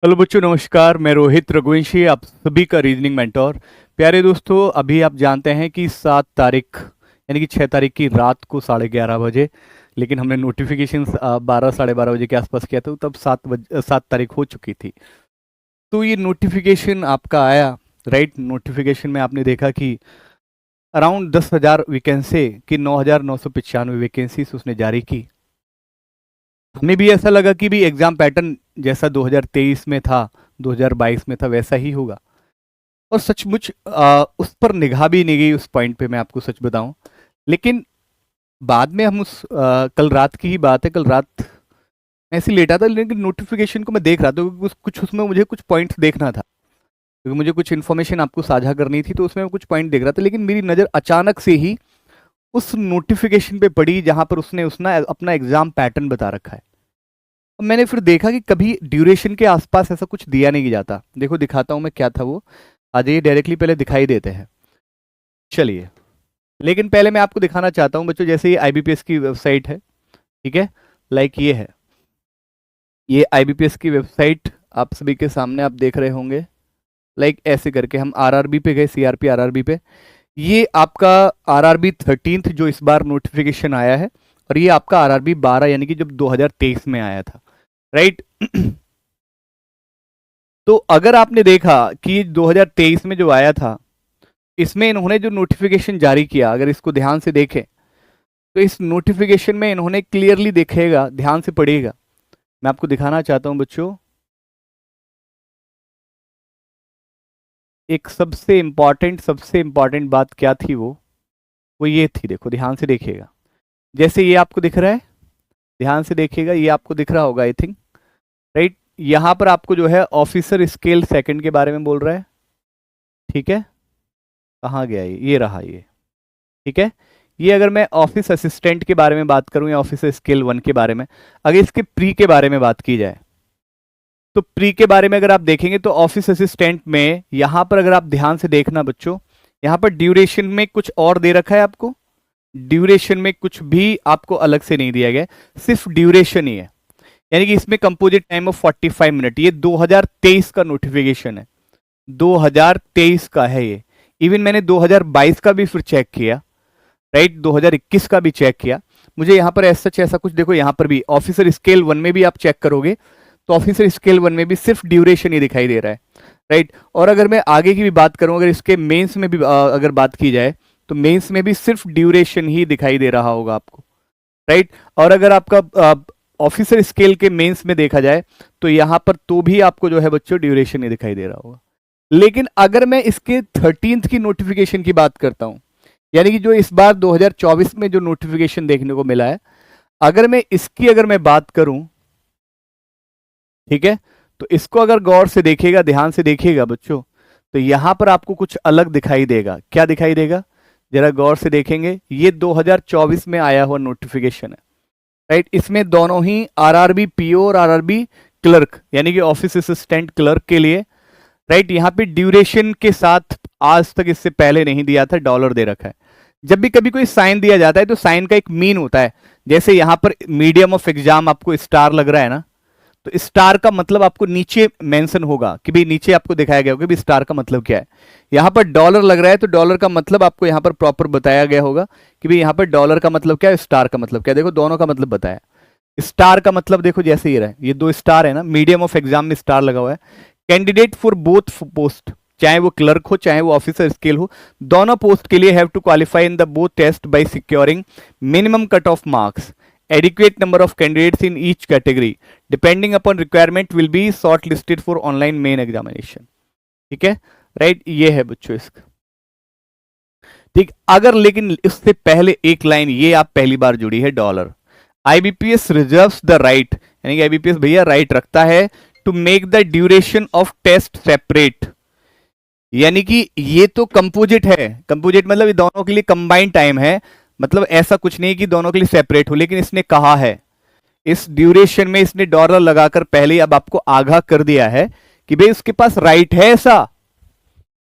Hello बच्चों, नमस्कार। मैं रोहित रघुवंशी, आप सभी का रीजनिंग मेंटोर। प्यारे दोस्तों, अभी आप जानते हैं कि 7 तारीख यानी कि 6 तारीख की रात को 11:30 बजे, लेकिन हमने नोटिफिकेशन 12 साढ़े 12 बजे के आसपास किया था, तब 7 तारीख हो चुकी थी। तो ये नोटिफिकेशन आपका आया, राइट। नोटिफिकेशन में आपने देखा कि अराउंड 10,000 वैकेंसी की 9,995 वैकेंसी उसने जारी की। हमें भी ऐसा लगा कि भी एग्जाम पैटर्न जैसा 2023 में था, 2022 में था, वैसा ही होगा। और सचमुच उस पर निगाह भी नहीं गई उस पॉइंट पे, मैं आपको सच बताऊं। लेकिन बाद में हम कल रात की ही बात है, कल रात मैं ऐसे लेटा था, लेकिन नोटिफिकेशन को मैं देख रहा था, क्योंकि कुछ उसमें मुझे कुछ पॉइंट्स देखना था, क्योंकि मुझे कुछ इन्फॉर्मेशन आपको साझा करनी थी, तो उसमें मैं कुछ पॉइंट देख रहा था। लेकिन मेरी नज़र अचानक से ही उस नोटिफिकेशन पे पड़ी जहां पर उसने अपना एग्जाम पैटर्न बता रखा है। मैंने फिर देखा कि कभी ड्यूरेशन के आसपास ऐसा कुछ दिया नहीं जाता। देखो दिखाता हूं मैं क्या था वो, आ जाइए, डायरेक्टली पहले दिखाई देते हैं। चलिए, लेकिन पहले मैं आपको दिखाना चाहता हूं बच्चों, जैसे ये आईबीपीएस की वेबसाइट है, ठीक है। लाइक ये है, ये आईबीपीएस की वेबसाइट आप सभी के सामने आप देख रहे होंगे। लाइक ऐसे करके हम आरआरबी पे गए, सीआरपी आरआरबी पे। ये आपका आरआरबी 13th जो इस बार नोटिफिकेशन आया है, और ये आपका आरआरबी 12 यानी कि जब 2023 में आया था, राइट। तो अगर आपने देखा कि 2023 में जो आया था, इसमें इन्होंने जो नोटिफिकेशन जारी किया, अगर इसको ध्यान से देखें तो इस नोटिफिकेशन में इन्होंने क्लियरली दिखेगा, ध्यान से पढ़िएगा, मैं आपको दिखाना चाहता हूं बच्चों। एक सबसे इंपॉर्टेंट बात क्या थी, वो ये थी, देखो ध्यान से देखिएगा। जैसे ये आपको दिख रहा है, ध्यान से देखिएगा, ये आपको दिख रहा होगा आई थिंक, राइट। यहां पर आपको जो है ऑफिसर स्केल सेकंड के बारे में बोल रहा है, ठीक है। कहाँ गया ये रहा ये, ठीक है। ये अगर मैं ऑफिस असिस्टेंट के बारे में बात करूं या ऑफिस स्केल 1 के बारे में, अगर इसके प्री के बारे में बात की जाए, तो प्री के बारे में अगर आप देखेंगे तो ऑफिस असिस्टेंट में यहां पर अगर आप ध्यान से देखना बच्चों, यहां पर ड्यूरेशन में कुछ और दे रखा है आपको। ड्यूरेशन में कुछ भी आपको अलग से नहीं दिया गया, सिर्फ ड्यूरेशन ही है। यानी कि इसमें कंपोजिट टाइम ऑफ 45 मिनट, ये 2023 का नोटिफिकेशन है, 2023 का है ये। इवन मैंने 2022 का भी फिर चेक किया, राइट, 2021 का भी चेक किया। मुझे यहाँ पर ऐसा कुछ, देखो यहाँ पर भी ऑफिसर स्केल 1 में भी आप चेक करोगे तो ऑफिसर स्केल 1 में भी सिर्फ ड्यूरेशन ही दिखाई दे रहा है, राइट। और अगर मैं आगे की भी बात करूं, अगर इसके मेंस में भी अगर बात की जाए तो मेंस में भी सिर्फ ड्यूरेशन ही दिखाई दे रहा होगा आपको, राइट। और अगर आपका ऑफिसर स्केल के मेंस में देखा जाए तो यहां पर तो भी आपको जो है बच्चों ड्यूरेशन ही दिखाई दे रहा होगा। लेकिन अगर मैं इसके 13th की नोटिफिकेशन की बात करता हूं, यानी कि जो इस बार 2024 में जो नोटिफिकेशन देखने को मिला है, अगर मैं बात करूं, ठीक है, तो इसको अगर गौर से देखिएगा, ध्यान से देखिएगा बच्चों, तो यहां पर आपको कुछ अलग दिखाई देगा। क्या दिखाई देगा, जरा गौर से देखेंगे। ये 2024 में आया हुआ नोटिफिकेशन है, राइट। इसमें दोनों ही आरआरबी पीओ और आरआरबी क्लर्क यानी कि ऑफिस असिस्टेंट क्लर्क के लिए, राइट, यहां पे ड्यूरेशन के साथ आज तक इससे पहले नहीं दिया था, डॉलर दे रखा है। जब भी कभी कोई साइन दिया जाता है तो साइन का एक मीन होता है। जैसे यहां पर मीडियम ऑफ एग्जाम आपको स्टार लग रहा है ना, तो स्टार का मतलब आपको नीचे मेंशन होगा कि भाई नीचे आपको दिखाया गया होगा कि स्टार का मतलब क्या है। यहां पर डॉलर लग रहा है तो डॉलर का मतलब आपको यहां पर प्रॉपर बताया गया होगा कि भाई यहां पर डॉलर का मतलब क्या है, स्टार का मतलब क्या है। देखो दोनों का मतलब बताया। स्टार का मतलब देखो जैसे ये रहा है, ये 2 स्टार है ना, मीडियम ऑफ एग्जाम में स्टार लगा हुआ है। कैंडिडेट फॉर बोथ पोस्ट, चाहे वो क्लर्क हो चाहे वो ऑफिसर स्केल हो, दोनों पोस्ट के लिए have to qualify in the both test by securing minimum cut off marks. Adequate number of candidates in each category depending upon requirement will be shortlisted for online main examination। ठीक है, right, ये है बच्चों इसका, ठीक। अगर लेकिन इससे पहले एक लाइन ये आप पहली बार जुड़ी है, dollar. IBPS reserves the right, यानी कि आईबीपीएस भैया राइट रखता है to make the duration of test separate. यानी कि ये तो कंपोजिट है, कंपोजिट मतलब ये दोनों के लिए कंबाइंड टाइम है, मतलब ऐसा कुछ नहीं कि दोनों के लिए सेपरेट हो। लेकिन इसने कहा है, इस ड्यूरेशन में इसने डॉलर लगाकर पहले अब आपको आगाह कर दिया है कि भाई उसके पास राइट है ऐसा।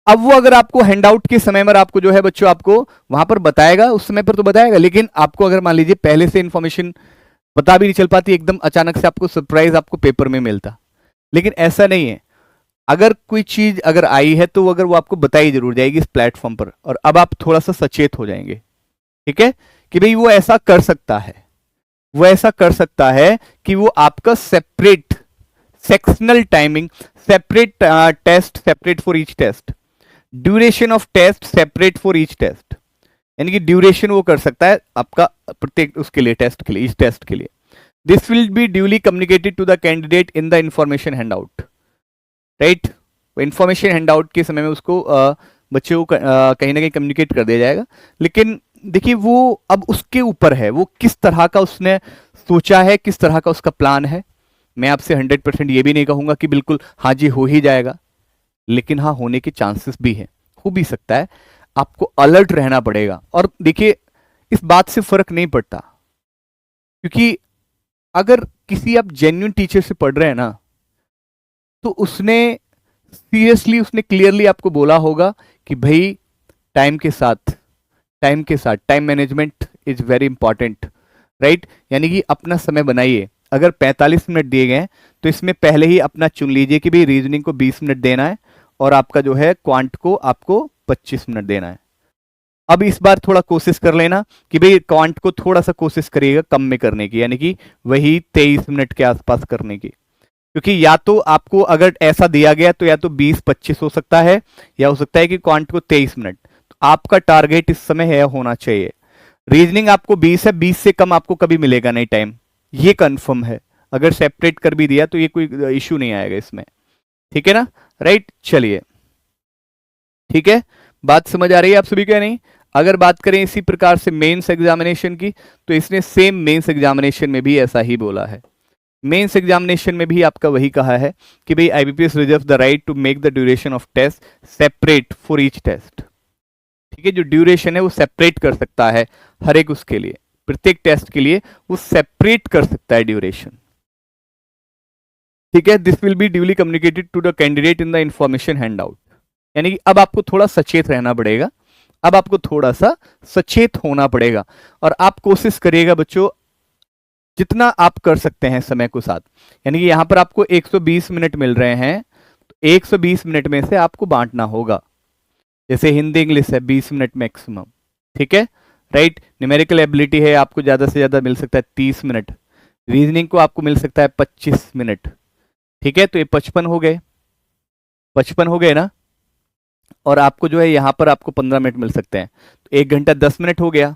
अब वो अगर आपको हैंडआउट के समय में आपको जो है बच्चों आपको वहां पर बताएगा, उस समय पर तो बताएगा, लेकिन आपको अगर मान लीजिए पहले से इंफॉर्मेशन पता भी नहीं चल पाती, एकदम अचानक से आपको सरप्राइज आपको पेपर में मिलता, लेकिन ऐसा नहीं है, अगर कोई चीज अगर आई है तो अगर वो आपको बताई जरूर जाएगी इस प्लेटफॉर्म पर, और अब आप थोड़ा सा सचेत हो जाएंगे, ठीक है, कि भाई वो ऐसा कर सकता है, वो ऐसा कर सकता है कि वो आपका separate sectional timing, separate test, separate for each test, duration of test separate for each test, यानी कि ड्यूरेशन वो कर सकता है आपका प्रत्येक उसके लिए, टेस्ट के लिए, इस टेस्ट के लिए। This will be duly communicated to the candidate in the information handout, right. Information handout के समय में उसको बच्चे को कहीं ना कहीं कम्युनिकेट कर दिया जाएगा। लेकिन देखिए वो अब उसके ऊपर है, वो किस तरह का उसने सोचा है, किस तरह का उसका प्लान है। मैं आपसे 100% ये भी नहीं कहूंगा कि बिल्कुल हाँ जी हो ही जाएगा, लेकिन हाँ होने के चांसेस भी हैं, हो भी सकता है। आपको अलर्ट रहना पड़ेगा। और देखिए इस बात से फर्क नहीं पड़ता, क्योंकि अगर किसी आप जेन्युइन टीचर से पढ़ रहे हैं ना, तो उसने सीरियसली, उसने क्लियरली आपको बोला होगा कि भाई टाइम के साथ, टाइम के साथ time management is very important, right. यानी कि अपना समय बनाइए। अगर 45 मिनट दिए गए हैं तो इसमें पहले ही अपना चुन लीजिए कि भाई रीजनिंग को 20 मिनट देना है और आपका जो है क्वांट को आपको 25 मिनट देना है। अब इस बार थोड़ा कोशिश कर लेना कि भाई क्वांट को थोड़ा सा कोशिश करिएगा कम में करने की, यानी कि वही 23 मिनट के आसपास करने की। क्योंकि या तो आपको अगर ऐसा दिया गया तो या तो 20-25 हो सकता है, या हो सकता है कि क्वांट को 23 मिनट। तो आपका टारगेट इस समय है होना चाहिए। रीजनिंग आपको 20 है, 20 से कम आपको कभी मिलेगा नहीं टाइम, ये कंफर्म है। अगर सेपरेट कर भी दिया तो ये कोई इश्यू नहीं आएगा इसमें, ठीक है ना, राइट। चलिए ठीक है, बात समझ आ रही है आप सभी को या नहीं। अगर बात करें इसी प्रकार से मेंस एग्जामिनेशन की, तो इसने सेम मेंस एग्जामिनेशन में भी ऐसा ही बोला है। मेंस एग्जामिनेशन में भी आपका वही कहा है कि भाई IBPS reserve the right to make the duration of test separate for each test. ठीक है, जो ड्यूरेशन है वो सेपरेट कर सकता है हर एक उसके लिए, प्रत्येक टेस्ट के लिए वो सेपरेट कर सकता है ड्यूरेशन। ठीक है, this will be duly communicated to the candidate in the information handout. यानी कि अब आपको थोड़ा सचेत रहना पड़ेगा, अब आपको थोड़ा सा सचेत होना पड़ेगा, और आप कोशिश करिएगा बच्चों जितना आप कर सकते हैं समय के साथ। यानी कि यहां पर आपको 120 मिनट मिल रहे हैं, तो 120 मिनट में से आपको बांटना होगा। जैसे हिंदी इंग्लिश है 20 मिनट मैक्सिमम, ठीक है, राइट। न्यूमेरिकल एबिलिटी है, आपको ज्यादा से ज्यादा मिल सकता है 30 मिनट। रीजनिंग को आपको मिल सकता है 25 मिनट, ठीक है। तो ये 55 हो गए, 55 हो गए ना। और आपको जो है यहाँ पर आपको 15 मिनट मिल सकते हैं, तो 1 घंटा 10 मिनट हो गया।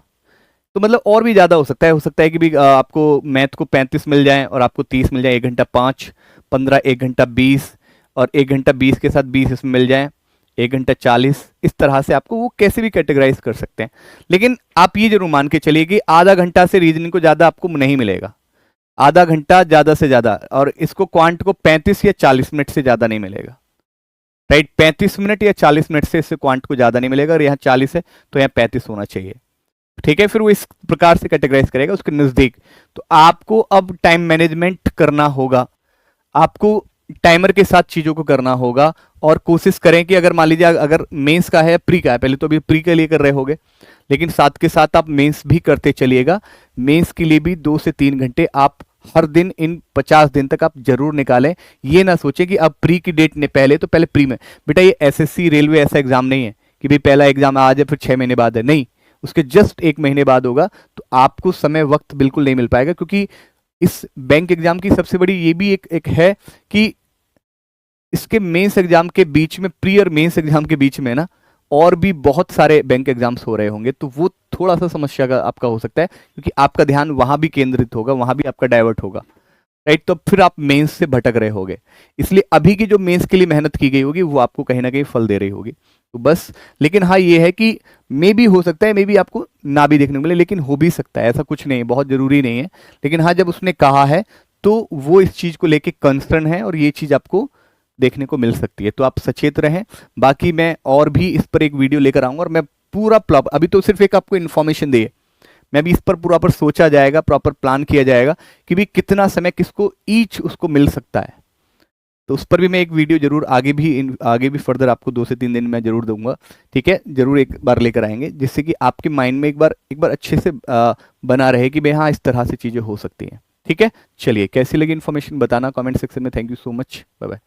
तो मतलब और भी ज्यादा हो सकता है कि भी आपको मैथ को 35 मिल जाए और आपको 30 मिल जाए। 1 घंटा 5, 15, 1 घंटा 20, और 1 घंटा 20 के साथ 20 इसमें मिल जाए, 1 घंटा 40। इस तरह से आपको वो कैसे भी कैटेगराइज कर सकते हैं। लेकिन आप ये जरूर मान के चलिए कि आधा घंटा से रीजनिंग को ज्यादा आपको नहीं मिलेगा, आधा घंटा ज्यादा से ज्यादा, और इसको क्वांट को 35 या 40 मिनट से ज्यादा नहीं मिलेगा, राइट। 35 मिनट या 40 मिनट से इससे क्वांट को ज्यादा नहीं मिलेगा। और यहाँ 40 है तो यहाँ 35 होना चाहिए, ठीक है। फिर वो इस प्रकार से कैटेगराइज करेगा उसके नजदीक। तो आपको अब टाइम मैनेजमेंट करना होगा, आपको टाइमर के साथ चीजों को करना होगा। और कोशिश करें कि अगर मान लीजिए अगर मेंस का है, प्री का है, पहले तो अभी प्री के लिए कर रहे होगे, लेकिन साथ के साथ आप मेंस भी करते चलिएगा। मेंस के लिए भी 2 से 3 घंटे आप हर दिन इन 50 दिन तक आप जरूर निकालें। ये ना सोचें कि अब प्री की डेट ने पहले तो पहले प्री में। बेटा ये एसएससी रेलवे ऐसा एग्जाम नहीं है कि भाई पहला एग्जाम आज है फिर 6 महीने बाद है, नहीं, उसके जस्ट 1 महीने बाद होगा। तो आपको समय वक्त बिल्कुल नहीं मिल पाएगा, क्योंकि इस बैंक एग्जाम की सबसे बड़ी ये भी एक है कि इसके मेंस एग्जाम के बीच में, प्री और मेंस एग्जाम के बीच में ना और भी बहुत सारे बैंक एग्जाम्स हो रहे होंगे। तो वो थोड़ा सा समस्या का आपका हो सकता है, क्योंकि आपका ध्यान वहां भी केंद्रित होगा, वहां भी आपका डाइवर्ट होगा, राइट। तो फिर आप मेंस से भटक रहे होगे। इसलिए अभी की जो मेंस के लिए मेहनत की गई होगी वो आपको कहीं ना कहीं फल दे रही होगी। तो बस, लेकिन हाँ ये है कि मे भी हो सकता है, मे भी आपको ना भी देखने को मिले, लेकिन हो भी सकता है, ऐसा कुछ नहीं है, बहुत जरूरी नहीं है। लेकिन हाँ जब उसने कहा है तो वो इस चीज को लेके कंसर्न है, और ये चीज आपको देखने को मिल सकती है। तो आप सचेत रहें। बाकी मैं और भी इस पर एक वीडियो लेकर आऊंगा, और मैं पूरा अभी तो सिर्फ एक आपको इन्फॉर्मेशन दिए, मैं भी इस पर पूरा पर सोचा जाएगा, प्रॉपर प्लान किया जाएगा कि भी कितना समय किसको ईच उसको मिल सकता है। तो उस पर भी मैं एक वीडियो जरूर आगे भी फर्दर आपको 2 से 3 दिन में जरूर दूंगा, ठीक है। जरूर एक बार लेकर आएंगे, जिससे कि आपके माइंड में एक बार अच्छे से बना रहे कि भाई हाँ इस तरह से चीजें हो सकती हैं। ठीक है, चलिए कैसी लगी इन्फॉर्मेशन बताना कमेंट सेक्शन में। Thank you so much, bye bye.